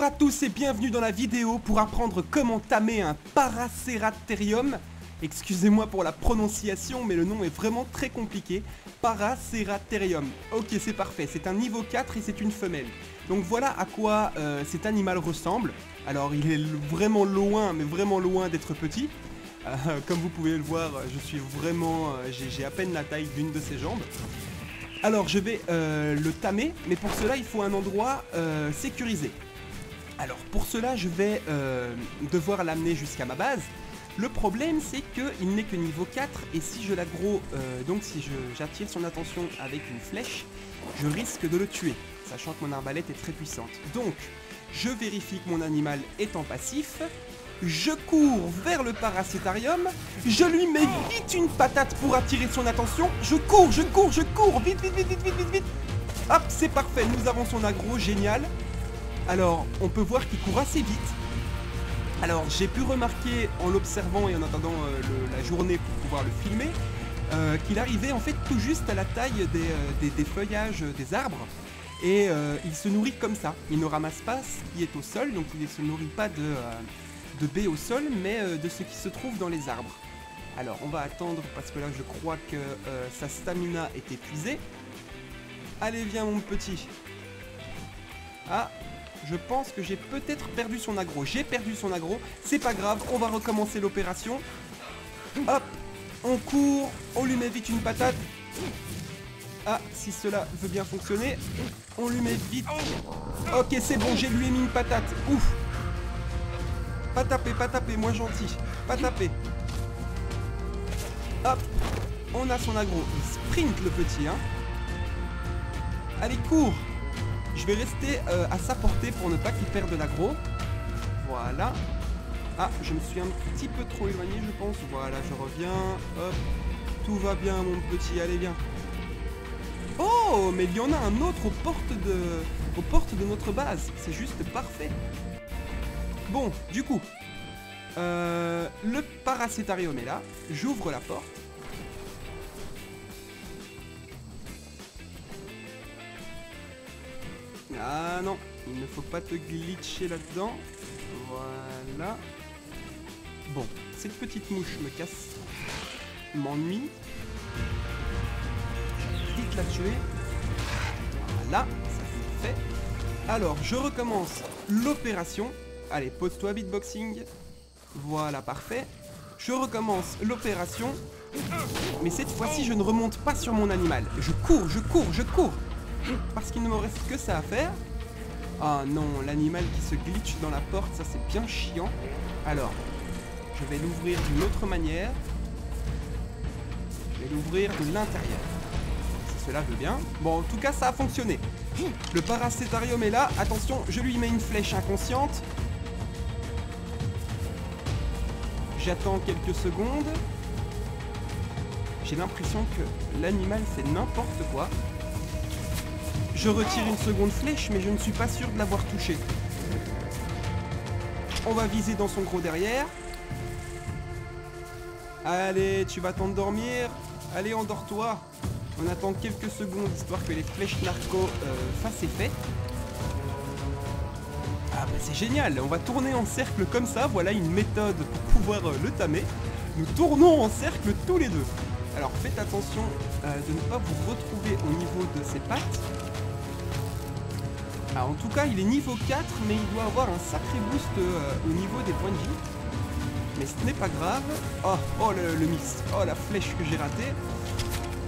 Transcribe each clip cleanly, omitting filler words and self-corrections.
à tous et bienvenue dans la vidéo pour apprendre comment tamer un Paraceratherium. Excusez-moi pour la prononciation, mais le nom est vraiment très compliqué. Paraceratherium. Ok, c'est parfait, c'est un niveau 4 et c'est une femelle. Donc voilà à quoi cet animal ressemble. Alors il est vraiment loin, mais vraiment loin d'être petit. Comme vous pouvez le voir, je suis vraiment... j'ai à peine la taille d'une de ses jambes. Alors je vais le tamer, mais pour cela il faut un endroit sécurisé. Alors pour cela je vais devoir l'amener jusqu'à ma base. Le problème c'est qu'il n'est que niveau 4 et si je l'aggro, donc si j'attire son attention avec une flèche, je risque de le tuer, sachant que mon arbalète est très puissante. Donc je vérifie que mon animal est en passif, je cours vers le Paraceratherium, je lui mets vite une patate pour attirer son attention, je cours, vite, vite. Hop, c'est parfait, nous avons son aggro, génial. Alors, on peut voir qu'il court assez vite. Alors, j'ai pu remarquer en l'observant et en attendant la journée pour pouvoir le filmer, qu'il arrivait en fait tout juste à la taille des feuillages des arbres. Et il se nourrit comme ça. Il ne ramasse pas ce qui est au sol, donc il ne se nourrit pas de baies au sol, mais de ce qui se trouve dans les arbres. Alors, on va attendre parce que là, je crois que sa stamina est épuisée. Allez, viens mon petit. Ah, je pense que j'ai peut-être perdu son aggro. J'ai perdu son aggro, c'est pas grave, on va recommencer l'opération. Hop, on court, on lui met vite une patate. Ah, si cela veut bien fonctionner, on lui met vite. Ok, c'est bon, j'ai lui mis une patate. Ouf. Pas taper, moins gentil. Pas taper. Hop, on a son aggro. Il sprint le petit, hein. Allez, cours. Je vais rester à sa portée pour ne pas qu'il perde de l'aggro. Voilà. Ah, je me suis un petit peu trop éloigné, je pense. Voilà, je reviens. Hop. Tout va bien, mon petit. Allez, viens. Oh, mais il y en a un autre aux portes de notre base. C'est juste parfait. Bon, du coup, le Paraceratherium est là. J'ouvre la porte. Ah non, il ne faut pas te glitcher là-dedans. Voilà. Bon, cette petite mouche me casse, m'ennuie. Vite la tuer. Voilà, ça c'est fait. Alors, je recommence l'opération. Allez, pose-toi beatboxing. Voilà, parfait. Je recommence l'opération. Mais cette fois-ci, je ne remonte pas sur mon animal. Je cours. Parce qu'il ne me reste que ça à faire. Ah non, l'animal qui se glitch dans la porte, ça c'est bien chiant. Alors, je vais l'ouvrir d'une autre manière. Je vais l'ouvrir de l'intérieur. Si cela veut bien. Bon, en tout cas, ça a fonctionné. Le Paraceratherium est là. Attention, je lui mets une flèche inconsciente. J'attends quelques secondes. J'ai l'impression que l'animal fait n'importe quoi. Je retire une seconde flèche, mais je ne suis pas sûr de l'avoir touché. On va viser dans son gros derrière. Allez, tu vas t'endormir. Allez, endors-toi. On attend quelques secondes, histoire que les flèches narco fassent effet. Ah bah c'est génial, on va tourner en cercle comme ça. Voilà une méthode pour pouvoir le tamer. Nous tournons en cercle tous les deux. Alors faites attention de ne pas vous retrouver au niveau de ses pattes. Ah, en tout cas, il est niveau 4, mais il doit avoir un sacré boost au niveau des points de vie. Mais ce n'est pas grave. Oh le miss. Oh, la flèche que j'ai ratée.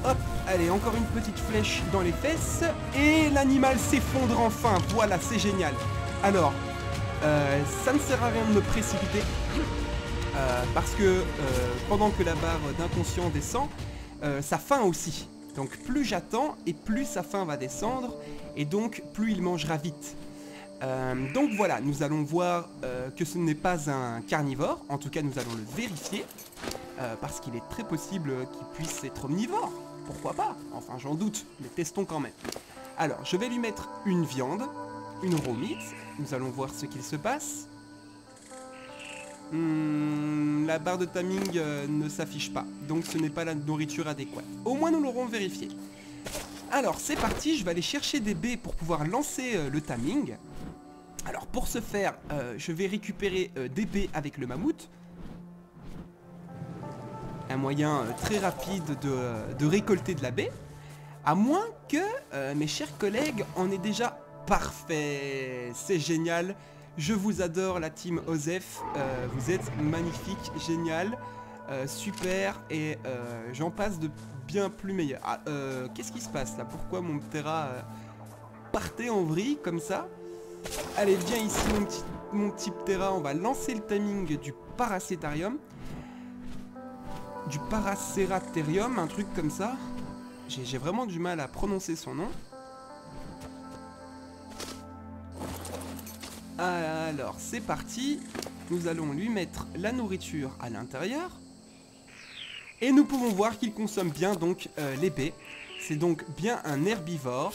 Hop, allez, encore une petite flèche dans les fesses. Et l'animal s'effondre enfin. Voilà, c'est génial. Alors, ça ne sert à rien de me précipiter. Parce que pendant que la barre d'inconscient descend, sa faim aussi. Donc plus j'attends et plus sa faim va descendre et donc plus il mangera vite. Donc voilà, nous allons voir que ce n'est pas un carnivore, en tout cas nous allons le vérifier, parce qu'il est très possible qu'il puisse être omnivore, pourquoi pas, enfin j'en doute, mais testons quand même. Alors je vais lui mettre une viande, une raw meat, nous allons voir ce qu'il se passe. La barre de timing ne s'affiche pas, donc ce n'est pas la nourriture adéquate. Au moins nous l'aurons vérifié. Alors c'est parti, je vais aller chercher des baies pour pouvoir lancer le timing. Alors pour ce faire, je vais récupérer des baies avec le mammouth. Un moyen très rapide de récolter de la baie. À moins que, mes chers collègues, on est déjà parfait. C'est génial. Je vous adore la team Osef. Vous êtes magnifique, génial, super. Et j'en passe de bien plus meilleur. Ah, qu'est-ce qui se passe là? Pourquoi mon Ptera partait en vrille comme ça? Allez, viens ici mon petit Ptera. On va lancer le timing du Paracétarium. Du Paraceratherium, un truc comme ça. J'ai vraiment du mal à prononcer son nom. Alors, c'est parti. Nous allons lui mettre la nourriture à l'intérieur. Et nous pouvons voir qu'il consomme bien donc les baies. C'est donc bien un herbivore.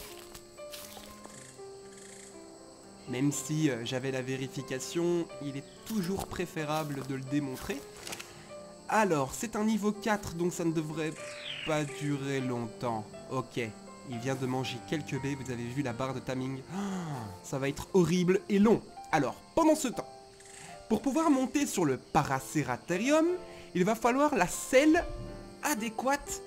Même si j'avais la vérification, il est toujours préférable de le démontrer. Alors, c'est un niveau 4, donc ça ne devrait pas durer longtemps. Ok, il vient de manger quelques baies, vous avez vu la barre de timing. Ça va être horrible et long. Alors, pendant ce temps, pour pouvoir monter sur le Paraceratherium, il va falloir la selle adéquate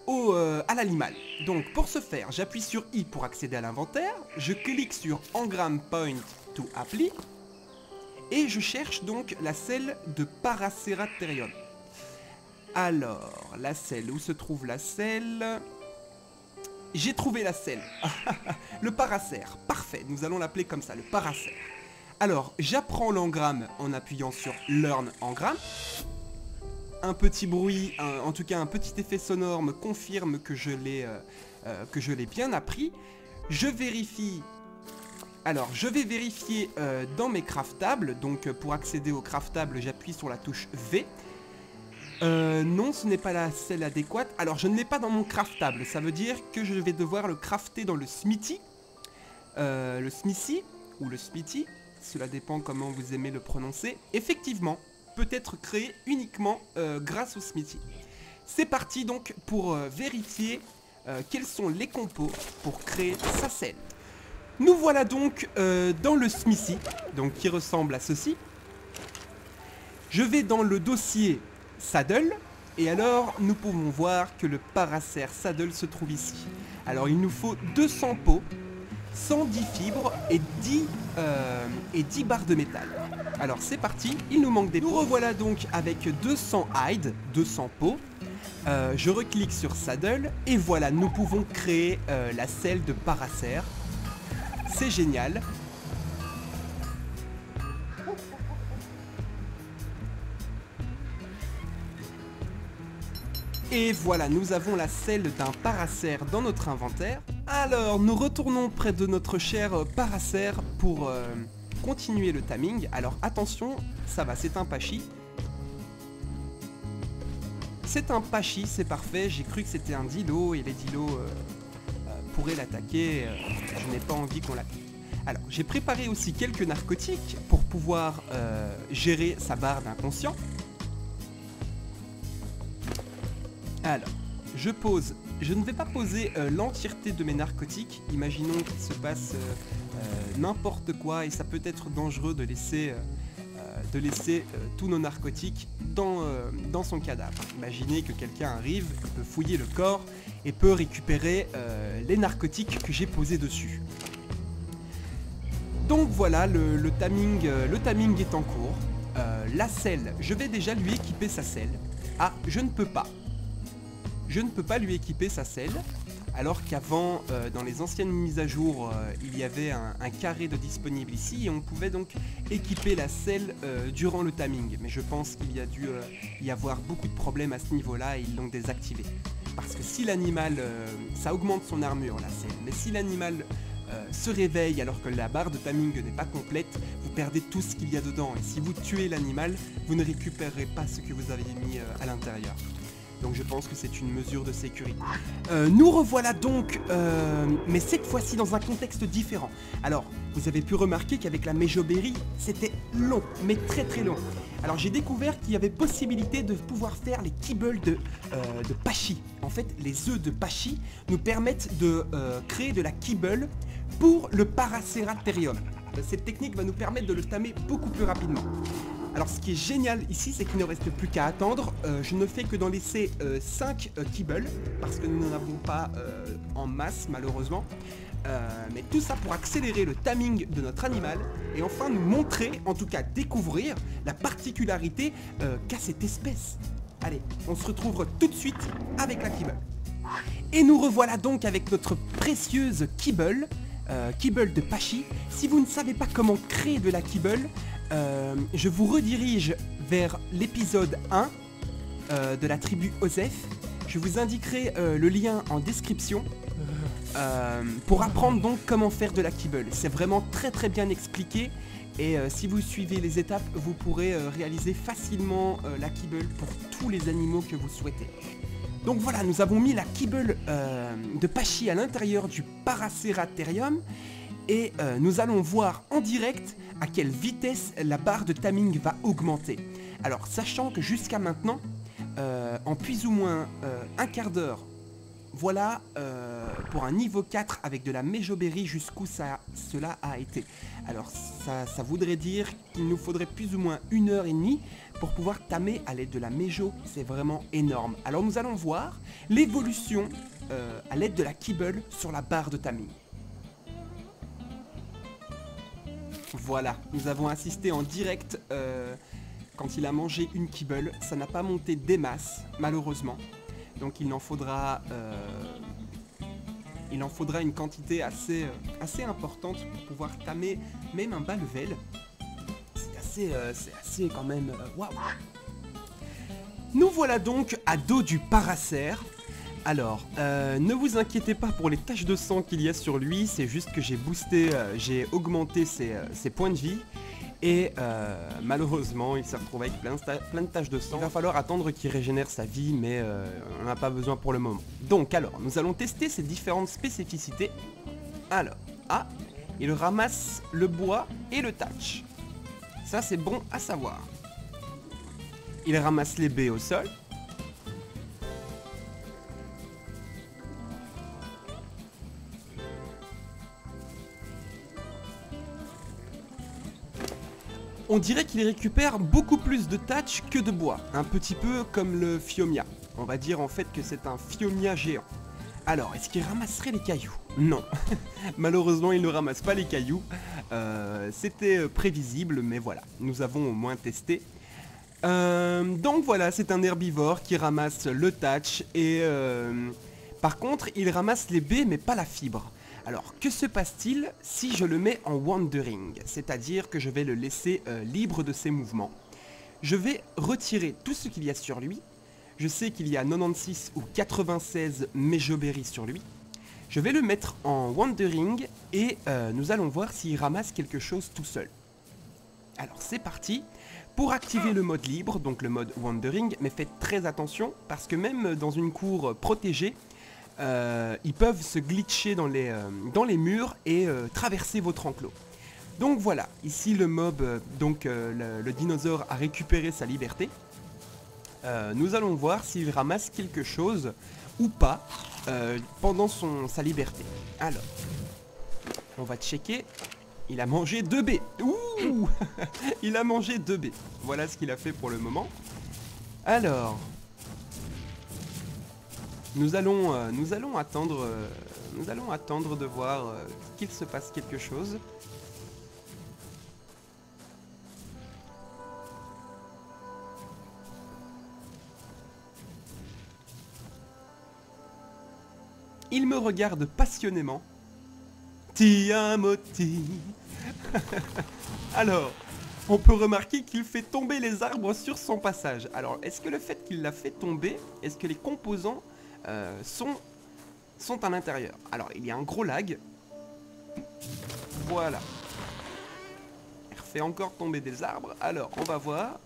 à l'animal. Donc, pour ce faire, j'appuie sur I pour accéder à l'inventaire, je clique sur Engram Point to Apply, et je cherche donc la selle de Paraceratherium. Alors, la selle, où se trouve la selle? J'ai trouvé la selle. Le Paracère, parfait, nous allons l'appeler comme ça, le Paracère. Alors, j'apprends l'engramme en appuyant sur Learn Engram. Un petit bruit, en tout cas un petit effet sonore me confirme que je l'ai bien appris. Je vérifie. Alors, je vais vérifier dans mes craftables. Donc, pour accéder au craftable, j'appuie sur la touche V. Non, ce n'est pas la selle adéquate. Alors, je ne l'ai pas dans mon craftable. Ça veut dire que je vais devoir le crafter dans le smithy. Le smithy, ou le smithy, cela dépend comment vous aimez le prononcer. Effectivement, peut être créé uniquement grâce au smithy. C'est parti donc pour vérifier quels sont les compos pour créer sa selle. Nous voilà donc dans le smithy, donc qui ressemble à ceci. Je vais dans le dossier Saddle, et alors nous pouvons voir que le Paracère Saddle se trouve ici. Alors il nous faut 200 pots, 110 fibres et 10 barres de métal. Alors c'est parti, il nous manque des pots. Nous revoilà donc avec 200 hide, 200 pots. Je reclique sur Saddle et voilà, nous pouvons créer la selle de Paracère. C'est génial. Et voilà, nous avons la selle d'un Paracère dans notre inventaire. Alors, nous retournons près de notre cher Paracère pour continuer le timing. Alors attention, ça va, c'est un Pachi. C'est un Pachi, c'est parfait. J'ai cru que c'était un Dilo et les Dilos pourraient l'attaquer. Je n'ai pas envie qu'on l'attaque. Alors, j'ai préparé aussi quelques narcotiques pour pouvoir gérer sa barre d'inconscient. Alors, je pose, je ne vais pas poser l'entièreté de mes narcotiques. Imaginons qu'il se passe n'importe quoi et ça peut être dangereux de laisser tous nos narcotiques dans son cadavre. Imaginez que quelqu'un arrive, peut fouiller le corps et peut récupérer les narcotiques que j'ai posés dessus. Donc voilà, le timing est en cours. La selle, je vais déjà lui équiper sa selle. Ah, je ne peux pas. Je ne peux pas lui équiper sa selle, alors qu'avant, dans les anciennes mises à jour, il y avait un carré de disponible ici et on pouvait donc équiper la selle durant le timing. Mais je pense qu'il y a dû y avoir beaucoup de problèmes à ce niveau-là et ils l'ont désactivé. Parce que si l'animal, ça augmente son armure la selle, mais si l'animal se réveille alors que la barre de timing n'est pas complète, vous perdez tout ce qu'il y a dedans. Et si vous tuez l'animal, vous ne récupérerez pas ce que vous avez mis à l'intérieur. Donc je pense que c'est une mesure de sécurité. Nous revoilà donc, mais cette fois-ci dans un contexte différent. Alors, vous avez pu remarquer qu'avec la Mejoberry, c'était long, mais très très long. Alors j'ai découvert qu'il y avait possibilité de pouvoir faire les kibbles de Pachi. En fait, les œufs de Pachi nous permettent de créer de la kibble pour le Paraceratherium. cette technique va nous permettre de le tamer beaucoup plus rapidement. Alors ce qui est génial ici, c'est qu'il ne reste plus qu'à attendre. Je ne fais que d'en laisser 5 kibbles, parce que nous n'en avons pas en masse malheureusement. Mais tout ça pour accélérer le timing de notre animal et enfin nous montrer, en tout cas découvrir, la particularité qu'a cette espèce. Allez, on se retrouve tout de suite avec la kibble. Et nous revoilà donc avec notre précieuse kibble, kibble de Pachi. Si vous ne savez pas comment créer de la kibble, je vous redirige vers l'épisode 1 de la tribu Osef. Je vous indiquerai le lien en description pour apprendre donc comment faire de la kibble. C'est vraiment très bien expliqué et si vous suivez les étapes, vous pourrez réaliser facilement la kibble pour tous les animaux que vous souhaitez. Donc voilà, nous avons mis la kibble de Pachi à l'intérieur du Paraceratherium et nous allons voir en direct à quelle vitesse la barre de timing va augmenter. Alors sachant que jusqu'à maintenant, en plus ou moins un quart d'heure, voilà pour un niveau 4 avec de la Mejoberry jusqu'où cela a été. Alors ça voudrait dire qu'il nous faudrait plus ou moins 1h30 pour pouvoir tamer à l'aide de la Mejo. C'est vraiment énorme. Alors nous allons voir l'évolution à l'aide de la kibble sur la barre de timing. Voilà, nous avons assisté en direct quand il a mangé une kibble. Ça n'a pas monté des masses malheureusement. Donc il en faudra une quantité assez importante pour pouvoir tamer même un bas level. C'est assez quand même waouh. Nous voilà donc à dos du Paracer. Alors, ne vous inquiétez pas pour les taches de sang qu'il y a sur lui, c'est juste que j'ai boosté, j'ai augmenté ses points de vie. Et malheureusement, il s'est retrouvé avec plein de taches de sang. Il va falloir attendre qu'il régénère sa vie, mais on n'a pas besoin pour le moment. Donc alors, nous allons tester ces différentes spécificités. Alors, il ramasse le bois et le thatch. Ça, c'est bon à savoir. Il ramasse les baies au sol. On dirait qu'il récupère beaucoup plus de thatch que de bois, un petit peu comme le Phiomia. On va dire en fait que c'est un Phiomia géant. Alors, est-ce qu'il ramasserait les cailloux? Non, malheureusement il ne ramasse pas les cailloux. C'était prévisible, mais voilà, nous avons au moins testé. Donc voilà, c'est un herbivore qui ramasse le thatch et par contre il ramasse les baies mais pas la fibre. Alors, que se passe-t-il si je le mets en wandering? C'est-à-dire que je vais le laisser libre de ses mouvements. Je vais retirer tout ce qu'il y a sur lui. Je sais qu'il y a 96 ou 96 Mejoberry sur lui. Je vais le mettre en wandering et nous allons voir s'il ramasse quelque chose tout seul. Alors, c'est parti. Pour activer le mode libre, donc le mode wandering, mais faites très attention parce que même dans une cour protégée, ils peuvent se glitcher dans les murs et traverser votre enclos. Donc voilà, ici le mob, le dinosaure a récupéré sa liberté. Nous allons voir s'il ramasse quelque chose ou pas pendant sa liberté. Alors, on va checker. Il a mangé 2 baies. Ouh. Il a mangé 2 baies. Voilà ce qu'il a fait pour le moment. Alors... Nous allons attendre de voir qu'il se passe quelque chose. Il me regarde passionnément. Ti amoti. Alors, on peut remarquer qu'il fait tomber les arbres sur son passage. Alors, est-ce que le fait qu'il l'a fait tomber, est-ce que les composants sont à l'intérieur? Alors, il y a un gros lag. Voilà. Il refait encore tomber des arbres. Alors, on va voir.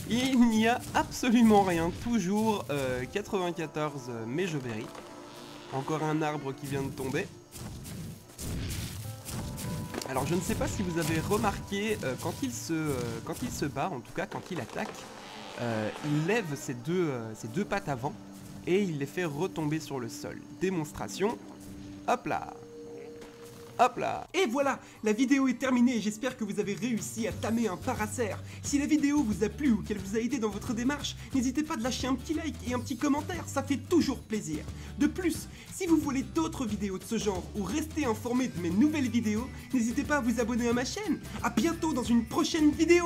Il n'y a absolument rien. Toujours 94 Mejoberry. Encore un arbre qui vient de tomber. Alors, je ne sais pas si vous avez remarqué, quand il se bat, en tout cas quand il attaque, il lève ses deux pattes avant. Et il les fait retomber sur le sol. Démonstration. Hop là. Hop là. Et voilà, la vidéo est terminée et j'espère que vous avez réussi à tamer un Paracer. Si la vidéo vous a plu ou qu'elle vous a aidé dans votre démarche, n'hésitez pas à lâcher un petit like et un petit commentaire, ça fait toujours plaisir. De plus, si vous voulez d'autres vidéos de ce genre ou rester informé de mes nouvelles vidéos, n'hésitez pas à vous abonner à ma chaîne. A bientôt dans une prochaine vidéo.